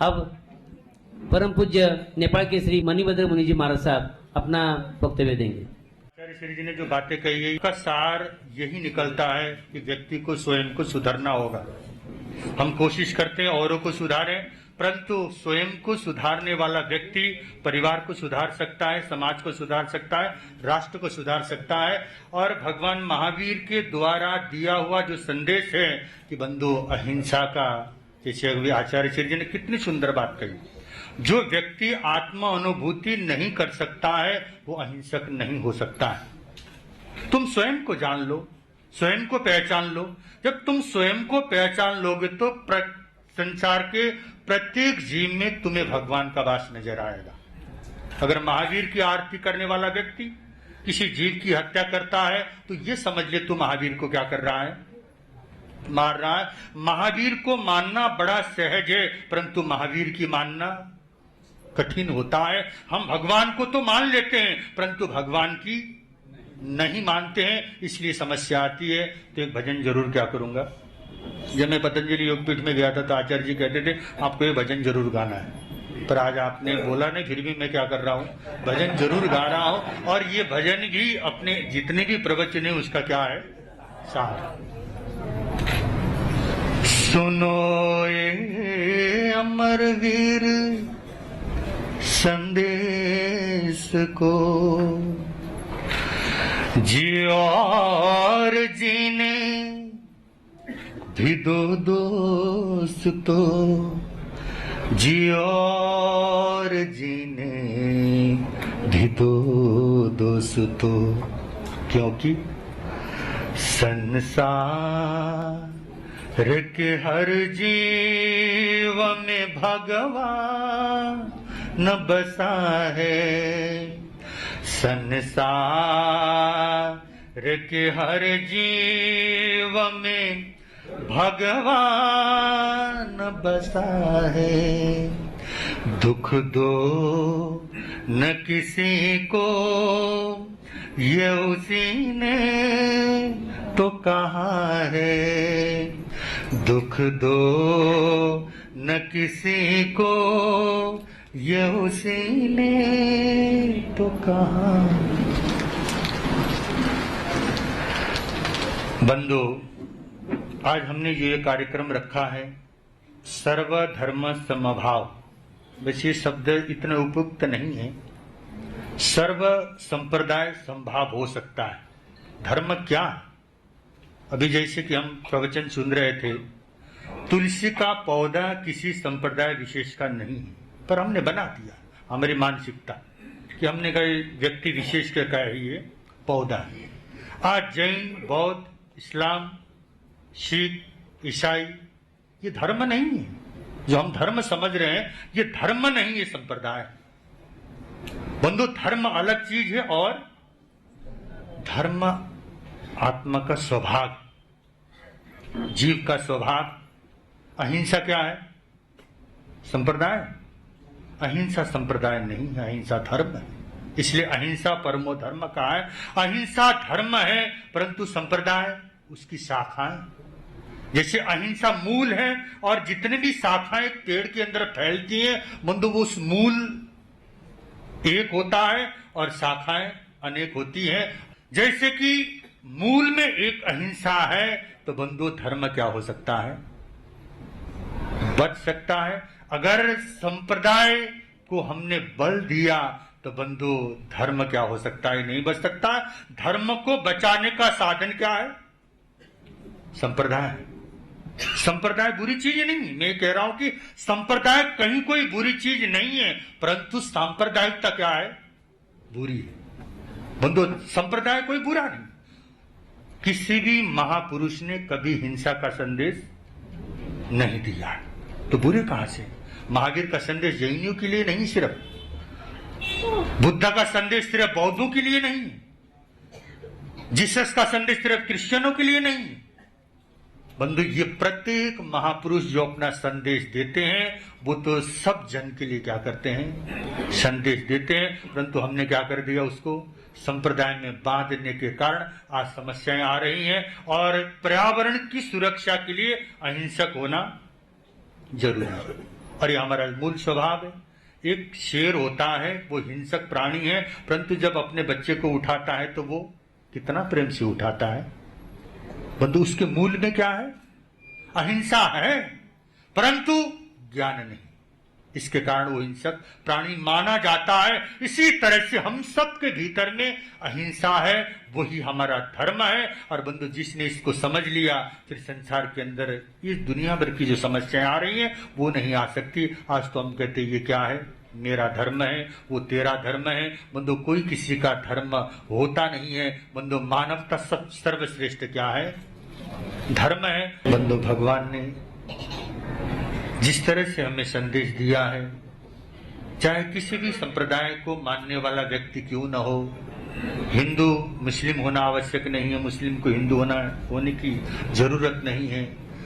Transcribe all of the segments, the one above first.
अब परम पूज्य नेपाल के श्री मणिभद्र मुनि जी महाराज साहब अपना वक्तव्य देंगे। आचार्य श्री जी ने जो बातें कही है, उसका सार यही निकलता है कि व्यक्ति को स्वयं को सुधरना होगा। हम कोशिश करते हैं औरों को सुधारें, परंतु स्वयं को सुधारने वाला व्यक्ति परिवार को सुधार सकता है, समाज को सुधार सकता है, राष्ट्र को सुधार सकता है। और भगवान महावीर के द्वारा दिया हुआ जो संदेश है कि बंधु अहिंसा का, जैसे अभी आचार्य श्री जी ने कितनी सुंदर बात कही, जो व्यक्ति आत्म अनुभूति नहीं कर सकता है वो अहिंसक नहीं हो सकता है। तुम स्वयं को जान लो, स्वयं को पहचान लो। जब तुम स्वयं को पहचान लोगे तो संसार के प्रत्येक जीव में तुम्हें भगवान का वास नजर आएगा। अगर महावीर की आरती करने वाला व्यक्ति किसी जीव की हत्या करता है तो ये समझ ले तू महावीर को क्या कर रहा है, मार रहा है। महावीर को मानना बड़ा सहज है, परंतु महावीर की मानना कठिन होता है। हम भगवान को तो मान लेते हैं परंतु भगवान की नहीं मानते हैं, इसलिए समस्या आती है। तो एक भजन जरूर क्या करूंगा। जब मैं पतंजलि योगपीठ में गया था तो आचार्य जी कहते थे आपको ये भजन जरूर गाना है, पर आज आपने बोला नहीं, फिर भी मैं क्या कर रहा हूँ, भजन जरूर गा रहा हूँ। और ये भजन भी अपने जितने भी प्रवचन है उसका क्या है, सार। सुनो ये अमरवीर संदेश को, जी और जीने भी दो दोस्तों, जी और जीने भी दो दोस्तों, क्योंकि संसार के हर जीव में भगवान न बसा है। संसार के हर जीव में भगवान बसा है। दुख दो न किसी को ये उसी ने तो कहा है। दुख दो न किसी को ये उसी ने तो कहा। बंधु, आज हमने ये कार्यक्रम रखा है सर्वधर्म समभाव। वैसे ये शब्द इतना उपयुक्त नहीं है। सर्व संप्रदाय संभाव हो सकता है। धर्म क्या है? अभी जैसे कि हम प्रवचन सुन रहे थे, तुलसी का पौधा किसी संप्रदाय विशेष का नहीं है, पर हमने बना दिया हमारी मानसिकता कि हमने कहा व्यक्ति विशेष का कहा ये पौधा है। आज जैन, बौद्ध, इस्लाम, सिख, ईसाई ये धर्म नहीं है। जो हम धर्म समझ रहे हैं ये धर्म नहीं, ये संप्रदाय। बंधु, धर्म अलग चीज है और धर्म आत्मा का स्वभाव, जीव का स्वभाव। अहिंसा क्या है? संप्रदाय। अहिंसा संप्रदाय नहीं है, अहिंसा धर्म है। इसलिए अहिंसा परमो धर्म कहा है। अहिंसा धर्म है परंतु संप्रदाय उसकी शाखाएं। जैसे अहिंसा मूल है और जितने भी शाखाएं पेड़ के अंदर फैलती हैं, बंधु उस मूल एक होता है और शाखाएं अनेक होती हैं। जैसे कि मूल में एक अहिंसा है तो बंधु धर्म क्या हो सकता है, बच सकता है। अगर संप्रदाय को हमने बल दिया तो बंधु धर्म क्या हो सकता है, नहीं बच सकता। धर्म को बचाने का साधन क्या है? संप्रदाय। संप्रदाय बुरी चीज नहीं, मैं कह रहा हूं कि संप्रदाय कहीं कोई बुरी चीज नहीं है, परंतु सांप्रदायिकता क्या है, बुरी है। बंधु, संप्रदाय कोई बुरा नहीं। किसी भी महापुरुष ने कभी हिंसा का संदेश नहीं दिया, तो बुरे कहां से? महावीर का संदेश जैनियों के लिए नहीं, सिर्फ बुद्ध का संदेश सिर्फ बौद्धों के लिए नहीं, जीसस का संदेश सिर्फ क्रिश्चियनों के लिए नहीं। बंधु, ये प्रत्येक महापुरुष जो अपना संदेश देते हैं वो तो सब जन के लिए क्या करते हैं, संदेश देते हैं। परंतु हमने क्या कर दिया, उसको संप्रदाय में बांधने के कारण आज समस्याएं आ रही हैं। और पर्यावरण की सुरक्षा के लिए अहिंसक होना जरूरी है। और ये हमारा मूल स्वभाव है। एक शेर होता है, वो हिंसक प्राणी है, परंतु जब अपने बच्चे को उठाता है तो वो कितना प्रेम से उठाता है। बंधु, उसके मूल में क्या है? अहिंसा है, परंतु ज्ञान नहीं। इसके कारण वो हिंसक प्राणी माना जाता है। इसी तरह से हम सब के भीतर में अहिंसा है, वही हमारा धर्म है। और बंधु, जिसने इसको समझ लिया, फिर संसार के अंदर इस दुनिया भर की जो समस्याएं आ रही हैं वो नहीं आ सकती। आज तो हम कहते ये क्या है, मेरा धर्म है, वो तेरा धर्म है। बंधु, कोई किसी का धर्म होता नहीं है। बंधु, मानवता सब सर्वश्रेष्ठ क्या है? धर्म है। बंधु, भगवान ने जिस तरह से हमें संदेश दिया है, चाहे किसी भी संप्रदाय को मानने वाला व्यक्ति क्यों न हो, हिंदू मुस्लिम होना आवश्यक नहीं है, मुस्लिम को हिंदू होने की जरूरत नहीं है।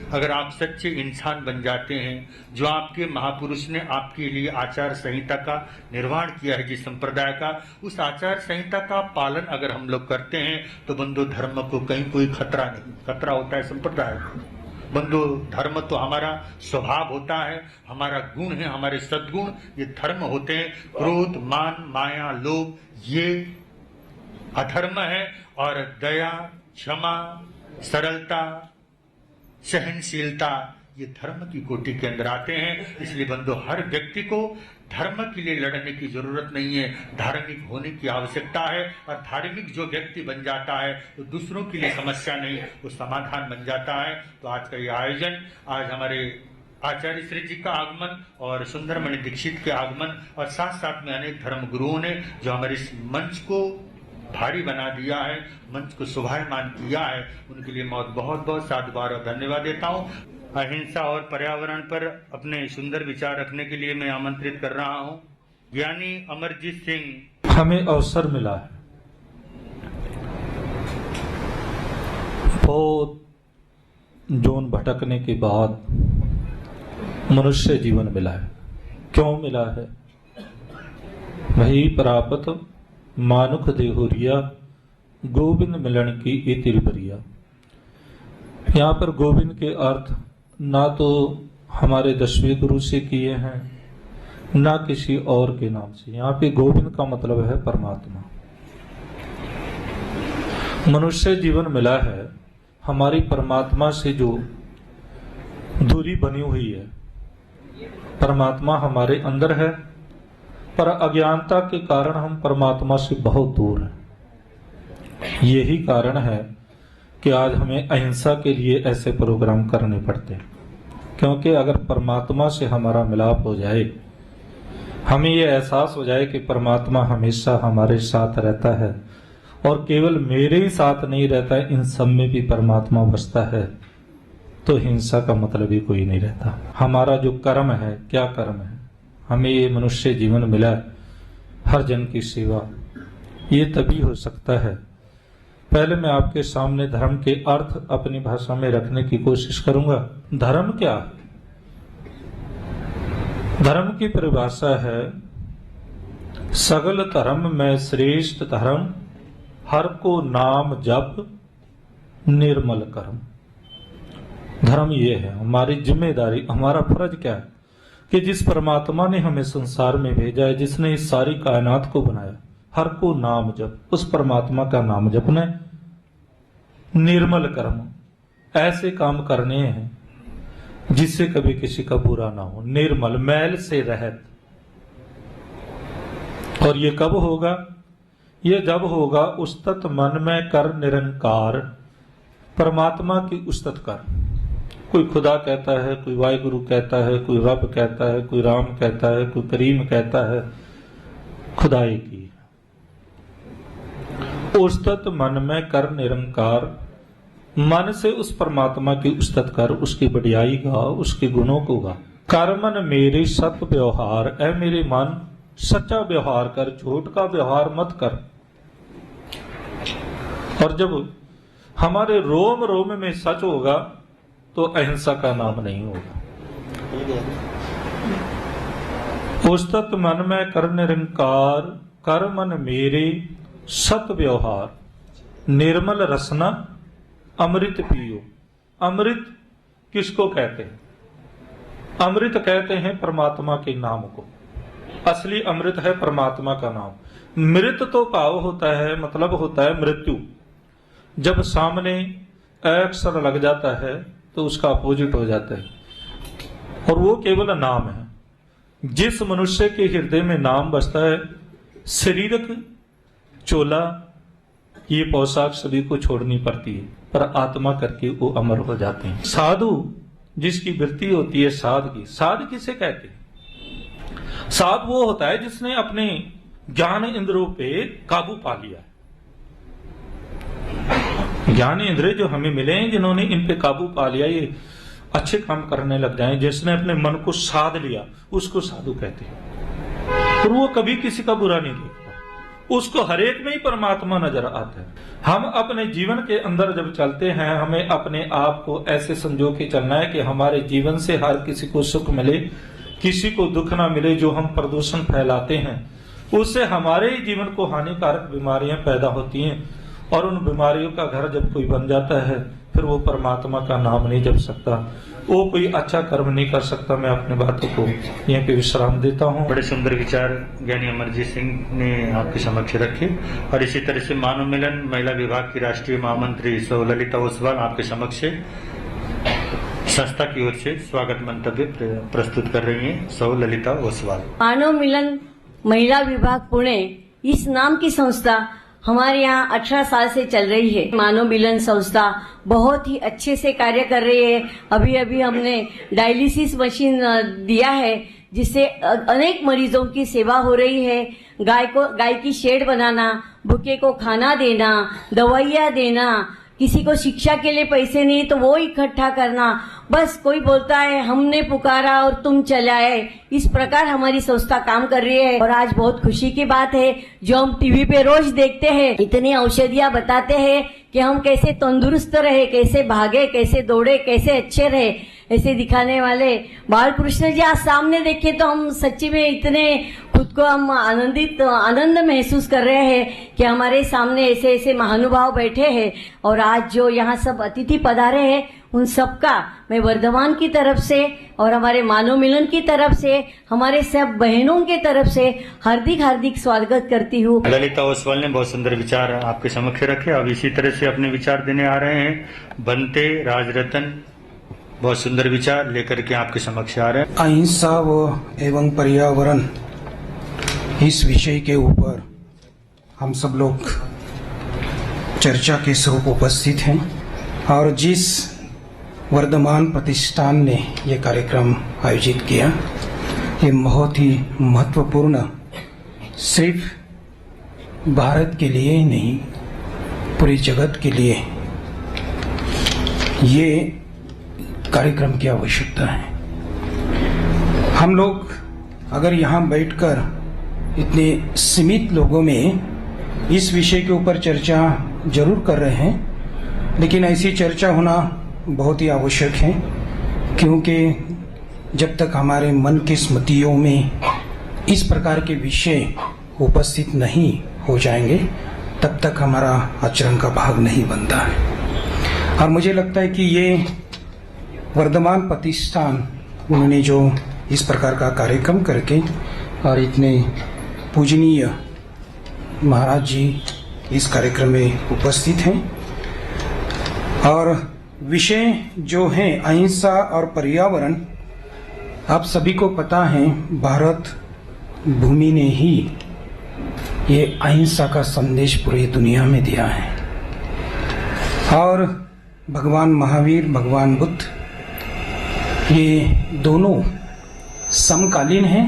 अगर आप सच्चे इंसान बन जाते हैं, जो आपके महापुरुष ने आपके लिए आचार संहिता का निर्माण किया है, जिस संप्रदाय का, उस आचार संहिता का पालन अगर हम लोग करते हैं तो बंधु, धर्म को कहीं कोई खतरा नहीं। खतरा होता है संप्रदाय को। बंधु, धर्म तो हमारा स्वभाव होता है, हमारा गुण है, हमारे सद्गुण ये धर्म होते हैं। क्रोध, मान, माया, लोभ ये अधर्म है। और दया, क्षमा, सरलता, सहनशीलता ये धर्म की कोटि के अंदर आते हैं। इसलिए बंधु, हर व्यक्ति को धर्म के लिए लड़ने की जरूरत नहीं है, धार्मिक होने की आवश्यकता है। और धार्मिक जो व्यक्ति बन जाता है तो दूसरों के लिए समस्या नहीं, वो समाधान बन जाता है। तो आज का ये आयोजन, आज हमारे आचार्य श्री जी का आगमन और सुंदरमणि दीक्षित के आगमन, और साथ साथ में अनेक धर्म गुरुओं ने जो हमारे इस मंच को भारी बना दिया है, मंच को शोभायमान किया है, उनके लिए मैं बहुत बहुत साधुवाद और धन्यवाद देता हूँ। अहिंसा और पर्यावरण पर अपने सुंदर विचार रखने के लिए मैं आमंत्रित कर रहा हूँ ज्ञानी अमरजीत सिंह। हमें अवसर मिला है, बहुत जोन भटकने के बाद मनुष्य जीवन मिला है। क्यों मिला है? वही प्राप्त मानुख देहुरिया, गोविंद मिलन की इतिर बरिया। यहाँ पर गोविंद के अर्थ ना तो हमारे 10वें गुरु से किए हैं, ना किसी और के नाम से। यहाँ पे गोविंद का मतलब है परमात्मा। मनुष्य जीवन मिला है, हमारी परमात्मा से जो दूरी बनी हुई है। परमात्मा हमारे अंदर है, पर अज्ञानता के कारण हम परमात्मा से बहुत दूर हैं। यही कारण है कि आज हमें अहिंसा के लिए ऐसे प्रोग्राम करने पड़ते हैं। क्योंकि अगर परमात्मा से हमारा मिलाप हो जाए, हमें ये एहसास हो जाए कि परमात्मा हमेशा हमारे साथ रहता है, और केवल मेरे ही साथ नहीं रहता है, इन सब में भी परमात्मा बसता है, तो हिंसा का मतलब ही कोई नहीं रहता। हमारा जो कर्म है, क्या कर्म है? हमें ये मनुष्य जीवन मिला, हर जन की सेवा, ये तभी हो सकता है। पहले मैं आपके सामने धर्म के अर्थ अपनी भाषा में रखने की कोशिश करूंगा। धर्म क्या है? धर्म की परिभाषा है, सगल धर्म में श्रेष्ठ धर्म, हर को नाम जप निर्मल कर्म। धर्म ये है, हमारी जिम्मेदारी, हमारा फर्ज क्या है कि जिस परमात्मा ने हमें संसार में भेजा है, जिसने इस सारी कायनात को बनाया, हर को नाम जप, उस परमात्मा का नाम जपना, निर्मल कर्म, ऐसे काम करने हैं जिससे कभी किसी का बुरा ना हो, निर्मल, मैल से रहित। और ये कब होगा? ये जब होगा उस्तत मन में कर निरंकार, परमात्मा की उस्तत कर। कोई खुदा कहता है, कोई वाहिगुरु कहता है, कोई रब कहता है, कोई राम कहता है, कोई करीम कहता है, खुदाई की। उस्तत मन में कर निरंकार, मन से उस परमात्मा की उस्तत कर, उसकी बढ़ियाई गा, उसके गुणों को गा। कर मन मेरे सत व्यवहार, ऐ मेरे मन सच्चा व्यवहार कर, झूठ का व्यवहार मत कर। और जब हमारे रोम रोम में सच होगा तो अहिंसा का नाम नहीं होगा। उस्तत मन में कर निरंकार, कर मन मेरे सत व्यवहार, निर्मल रसना अमृत पियो। अमृत किसको कहते हैं? अमृत कहते हैं परमात्मा के नाम को। असली अमृत है परमात्मा का नाम। मृत तो भाव होता है, मतलब होता है मृत्यु। जब सामने अक्षर लग जाता है तो उसका अपोजिट हो जाता है, और वो केवल नाम है। जिस मनुष्य के हृदय में नाम बसता है, शरीरक चोला ये पोशाक सभी को छोड़नी पड़ती है, पर आत्मा करके वो अमर हो जाते हैं। साधु जिसकी वृत्ति होती है साध की, साध किसे कहते हैं? साध वो होता है जिसने अपने ज्ञान इंद्रियों पे काबू पा लिया। ज्ञान इंद्रिय जो हमें मिले हैं, जिन्होंने इन पे काबू पा लिया, ये अच्छे काम करने लग जाए, जिसने अपने मन को साध लिया, उसको साधु कहते हैं। और वो कभी किसी का बुरा नहीं देखता, उसको हरेक में ही परमात्मा नजर आता है। हम अपने जीवन के अंदर जब चलते हैं, हमें अपने आप को ऐसे संजो के चलना है कि हमारे जीवन से हर किसी को सुख मिले, किसी को दुख ना मिले। जो हम प्रदूषण फैलाते हैं उससे हमारे ही जीवन को हानिकारक बीमारियां पैदा होती हैं, और उन बीमारियों का घर जब कोई बन जाता है, फिर वो परमात्मा का नाम नहीं जप सकता, वो कोई अच्छा कर्म नहीं कर सकता। मैं अपने बातों को यहीं पे विश्राम देता हूँ। बड़े सुंदर विचार ज्ञानी अमरजीत सिंह ने आपके समक्ष रखे, और इसी तरह से मानव मिलन महिला विभाग की राष्ट्रीय महामंत्री सौ ललिता ओसवाल आपके समक्ष संस्था की ओर से स्वागत मंतव्य प्रस्तुत कर रही हैं। सौ ललिता ओसवाल। मानव मिलन महिला विभाग पुणे, इस नाम की संस्था हमारे यहाँ 18 साल से चल रही है। मानव मिलन संस्था बहुत ही अच्छे से कार्य कर रही है। अभी अभी हमने डायलिसिस मशीन दिया है, जिससे अनेक मरीजों की सेवा हो रही है। गाय की शेड बनाना, भूखे को खाना देना, दवाइयाँ देना, किसी को शिक्षा के लिए पैसे नहीं तो वो इकट्ठा करना। बस कोई बोलता है हमने पुकारा और तुम चलाए, इस प्रकार हमारी संस्था काम कर रही है। और आज बहुत खुशी की बात है, जो हम टीवी पे रोज देखते हैं, इतनी औषधियाँ बताते हैं कि हम कैसे तंदुरुस्त रहे, कैसे भागे, कैसे दौड़े, कैसे अच्छे रहे, ऐसे दिखाने वाले बालकृष्ण जी आज सामने देखे तो हम सच्ची में इतने खुद को हम आनंद महसूस कर रहे हैं कि हमारे सामने ऐसे ऐसे महानुभाव बैठे हैं। और आज जो यहाँ सब अतिथि पधारे हैं, उन सबका मैं वर्धमान की तरफ से और हमारे मानव मिलन की तरफ से, हमारे सब बहनों की तरफ से हार्दिक हार्दिक स्वागत करती हूँ। ललिता ओसवाल ने बहुत सुंदर विचार आपके समक्ष रखे। अब इसी तरह से अपने विचार देने आ रहे हैं बनते राजरतन, बहुत सुंदर विचार लेकर के आपके समक्ष आ रहे हैं। अहिंसा एवं पर्यावरण, इस विषय के ऊपर हम सब लोग चर्चा के स्वरूप उपस्थित हैं, और जिस वर्धमान प्रतिष्ठान ने ये कार्यक्रम आयोजित किया, ये बहुत ही महत्वपूर्ण, सिर्फ भारत के लिए ही नहीं, पूरे जगत के लिए ये कार्यक्रम की आवश्यकता है। हम लोग अगर यहाँ बैठकर इतने सीमित लोगों में इस विषय के ऊपर चर्चा जरूर कर रहे हैं, लेकिन ऐसी चर्चा होना बहुत ही आवश्यक है, क्योंकि जब तक हमारे मन की स्मृतियों में इस प्रकार के विषय उपस्थित नहीं हो जाएंगे, तब तक हमारा आचरण का भाग नहीं बनता है। और मुझे लगता है कि ये वर्धमान प्रतिष्ठान, उन्होंने जो इस प्रकार का कार्यक्रम करके, और इतने पूजनीय महाराज जी इस कार्यक्रम में उपस्थित हैं, और विषय जो है अहिंसा और पर्यावरण, आप सभी को पता है भारत भूमि ने ही ये अहिंसा का संदेश पूरी दुनिया में दिया है। और भगवान महावीर, भगवान बुद्ध, ये दोनों समकालीन हैं,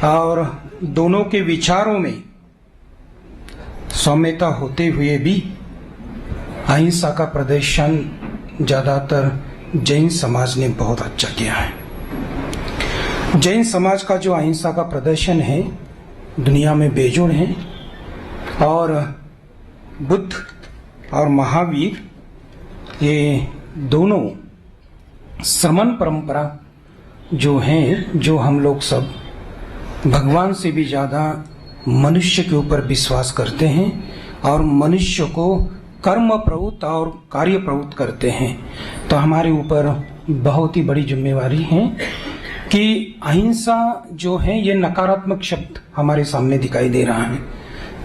और दोनों के विचारों में सौम्यता होते हुए भी अहिंसा का प्रदर्शन ज्यादातर जैन समाज ने बहुत अच्छा किया है। जैन समाज का जो अहिंसा का प्रदर्शन है दुनिया में बेजोड़ है, और बुद्ध और महावीर ये दोनों श्रमण परंपरा जो है, जो हम लोग सब भगवान से भी ज्यादा मनुष्य के ऊपर विश्वास करते हैं, और मनुष्य को कर्म प्रवृत्त और कार्य प्रवृत्त करते हैं। तो हमारे ऊपर बहुत ही बड़ी जिम्मेवारी है कि अहिंसा जो है ये नकारात्मक शब्द हमारे सामने दिखाई दे रहा है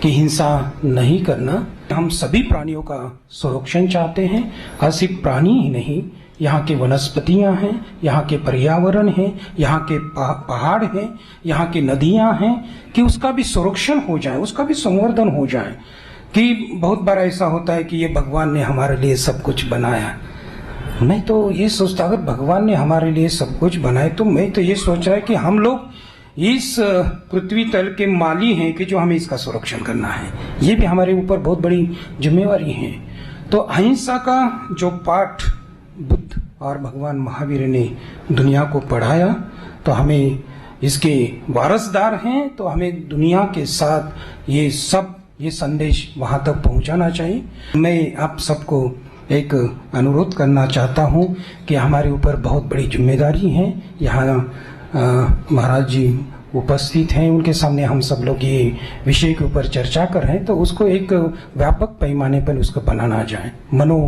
कि हिंसा नहीं करना। हम सभी प्राणियों का संरक्षण चाहते हैं और सिर्फ प्राणी ही नहीं, यहाँ के वनस्पतियां हैं, यहाँ के पर्यावरण हैं, यहाँ के पहाड़ हैं, यहाँ की नदियां हैं, कि उसका भी संरक्षण हो जाए, उसका भी संवर्धन हो जाए। कि बहुत बार ऐसा होता है कि ये भगवान ने हमारे लिए सब कुछ बनाया। मैं तो ये सोचता, अगर भगवान ने हमारे लिए सब कुछ बनाया तो मैं तो ये सोच रहा है कि हम लोग इस पृथ्वी तल के माली हैं कि जो हमें इसका संरक्षण करना है। ये भी हमारे ऊपर बहुत बड़ी जिम्मेवारी है। तो अहिंसा का जो पाठ बुद्ध और भगवान महावीर ने दुनिया को पढ़ाया, तो हमें इसके वारसदार हैं, तो हमें दुनिया के साथ ये संदेश वहां तक पहुंचाना चाहिए। मैं आप सबको एक अनुरोध करना चाहता हूं कि हमारे ऊपर बहुत बड़ी जिम्मेदारी है। यहाँ महाराज जी उपस्थित हैं, उनके सामने हम सब लोग ये विषय के ऊपर चर्चा कर रहे हैं, तो उसको एक व्यापक पैमाने पर उसको बनाना जाए। मनो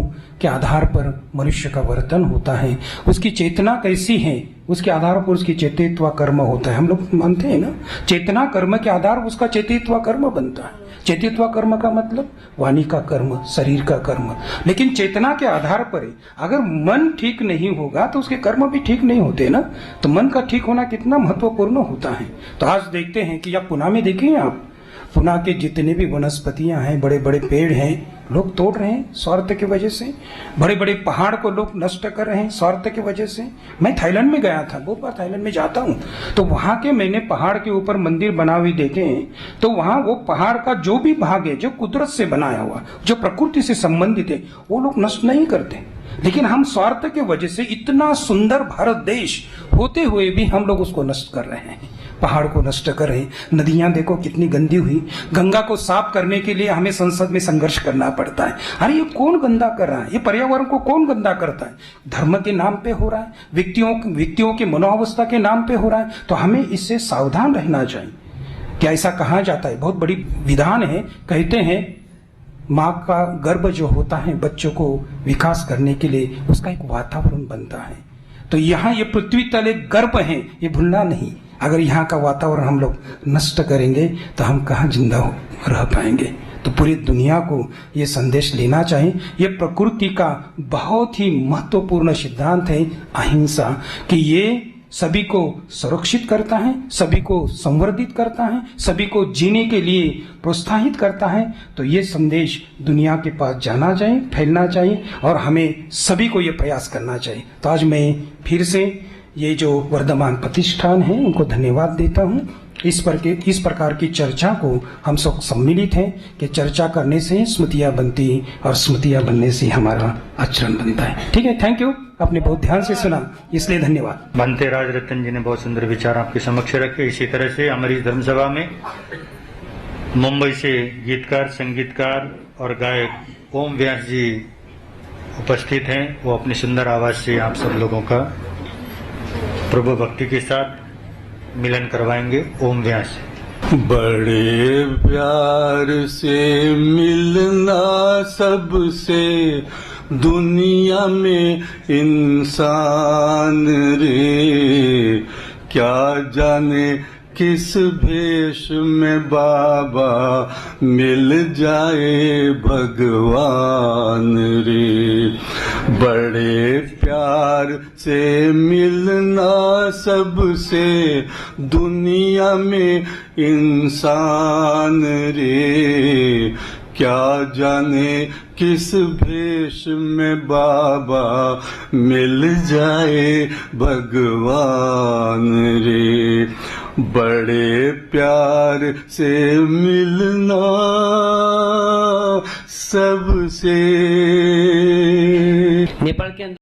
के आधार पर मनुष्य का वर्तन होता है, उसकी चेतना कैसी है उसके आधार पर उसकी चेतित्व कर्म होता है। हम लोग मानते हैं ना, चेतना कर्म के आधार पर उसका चेतित्व कर्म बनता है। चेतित्व कर्म का मतलब वाणी का कर्म, शरीर का कर्म, लेकिन चेतना के आधार पर अगर मन ठीक नहीं होगा तो उसके कर्म भी ठीक नहीं होते ना। तो मन का ठीक होना कितना महत्वपूर्ण होता है। तो आज देखते हैं कि आप पुणे में देखें, आप पुणे के जितने भी वनस्पतियां हैं, बड़े बड़े पेड़ हैं, लोग तोड़ रहे हैं स्वार्थ की वजह से। बड़े बड़े पहाड़ को लोग नष्ट कर रहे हैं स्वार्थ की वजह से। मैं थाईलैंड में गया था, बहुत बार थाईलैंड में जाता हूं, तो वहां के मैंने पहाड़ के ऊपर मंदिर बना हुए देखे हैं। तो वहां वो पहाड़ का जो भी भाग है, जो कुदरत से बनाया हुआ, जो प्रकृति से संबंधित है, वो लोग नष्ट नहीं करते। लेकिन हम स्वार्थ के वजह से इतना सुंदर भारत देश होते हुए भी हम लोग उसको नष्ट कर रहे हैं, पहाड़ को नष्ट कर रहे हैं। नदियां देखो कितनी गंदी हुई। गंगा को साफ करने के लिए हमें संसद में संघर्ष करना पड़ता है। अरे ये कौन गंदा कर रहा है? ये पर्यावरण को कौन गंदा करता है? धर्म के नाम पे हो रहा है, व्यक्तियों के मनोअवस्था के नाम पे हो रहा है। तो हमें इससे सावधान रहना चाहिए। क्या ऐसा कहा जाता है, बहुत बड़ी विधान है, कहते हैं माँ का गर्भ जो होता है बच्चों को विकास करने के लिए उसका एक वातावरण बनता है। तो यहाँ ये पृथ्वी तल एक गर्भ है, ये भूलना नहीं। अगर यहाँ का वातावरण हम लोग नष्ट करेंगे तो हम कहाँ जिंदा रह पाएंगे। तो पूरी दुनिया को ये संदेश लेना चाहिए। ये प्रकृति का बहुत ही महत्वपूर्ण सिद्धांत है अहिंसा, कि ये सभी को सुरक्षित करता है, सभी को संवर्धित करता है, सभी को जीने के लिए प्रोत्साहित करता है। तो ये संदेश दुनिया के पास जाना चाहिए, फैलना चाहिए, और हमें सभी को ये प्रयास करना चाहिए। तो आज मैं फिर से ये जो वर्धमान प्रतिष्ठान है उनको धन्यवाद देता हूँ। इस प्रकार की चर्चा को हम सब सम्मिलित हैं कि चर्चा करने से स्मृतियाँ बनती और स्मृतियाँ बनने से हमारा आचरण बनता है। ठीक है, थैंक यू। आपने बहुत ध्यान से सुना, इसलिए धन्यवाद। बनते राज रतन जी ने बहुत सुंदर विचार आपके समक्ष रखे। इसी तरह से हमारी इस धर्मसभा में मुंबई से गीतकार, संगीतकार और गायक ओम व्यास जी उपस्थित हैं। वो अपनी सुंदर आवाज से आप सब लोगों का प्रभु भक्ति के साथ मिलन करवाएंगे। ओम व्यास। बड़े प्यार से मिलना सबसे दुनिया में इंसान रे, क्या जाने किस भेष में बाबा मिल जाए भगवान रे। बड़े प्यार से मिलना सबसे दुनिया में इंसान रे, क्या जाने किस भेष में बाबा मिल जाए भगवान रे। बड़े प्यार से मिलना सबसे। नेपाल के अंदर